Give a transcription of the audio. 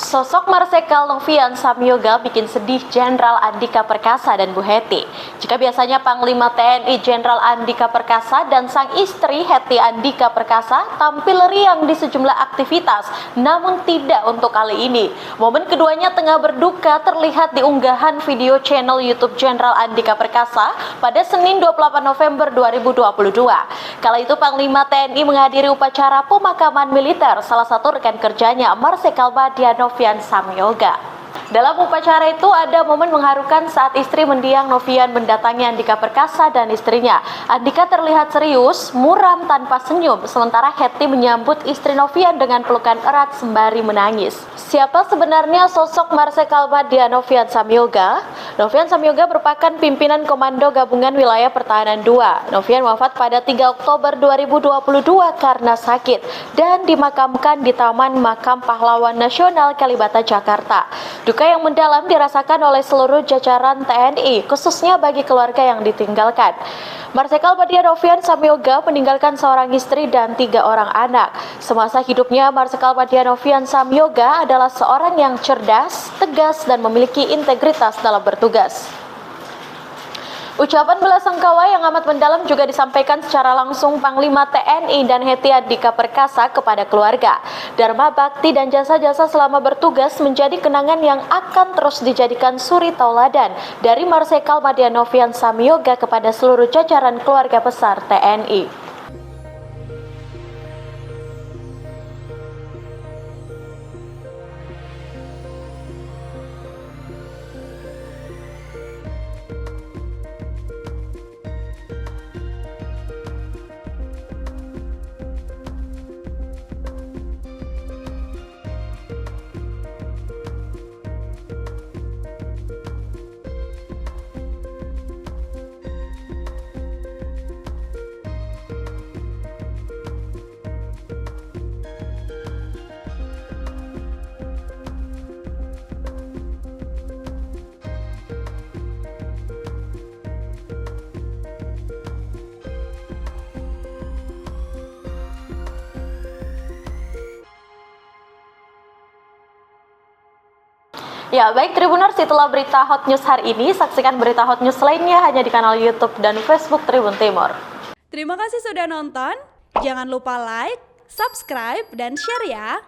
Sosok Marsikal Novian Samyoga bikin sedih Jenderal Andika Perkasa dan Bu Hetty. Jika biasanya Panglima TNI Jenderal Andika Perkasa dan sang istri Hetty Andika Perkasa tampil riang di sejumlah aktivitas, namun tidak untuk kali ini. Momen keduanya tengah berduka terlihat di unggahan video channel YouTube Jenderal Andika Perkasa pada Senin 28 November 2022. Kala itu Panglima TNI menghadiri upacara pemakaman militer salah satu rekan kerjanya Marsikal Novian Samyoga. Dalam upacara itu ada momen mengharukan saat istri mendiang Novian mendatangi Andika Perkasa dan istrinya. Andika terlihat serius, muram tanpa senyum, sementara Hetty menyambut istri Novian dengan pelukan erat sembari menangis. Siapa sebenarnya sosok Marsikal Novian Samyoga? Novian Samyoga merupakan pimpinan Komando Gabungan Wilayah Pertahanan II. Novian wafat pada 3 Oktober 2022 karena sakit dan dimakamkan di Taman Makam Pahlawan Nasional Kalibata, Jakarta. Duka yang mendalam dirasakan oleh seluruh jajaran TNI, khususnya bagi keluarga yang ditinggalkan. Marsikal Novian Samyoga meninggalkan seorang istri dan 3 orang anak. Semasa hidupnya, Marsikal Novian Samyoga adalah seorang yang cerdas, tegas, dan memiliki integritas dalam bertugas. Ucapan belasungkawa yang amat mendalam juga disampaikan secara langsung Panglima TNI dan Hetty Andika Perkasa kepada keluarga. Dharma bakti dan jasa-jasa selama bertugas menjadi kenangan yang akan terus dijadikan suri tauladan dari Marsikal Novian Samyoga kepada seluruh jajaran keluarga besar TNI. Ya, baik Tribuners, itulah berita Hot News hari ini. Saksikan berita Hot News lainnya hanya di kanal YouTube dan Facebook Tribun Timur. Terima kasih sudah nonton. Jangan lupa like, subscribe, dan share ya.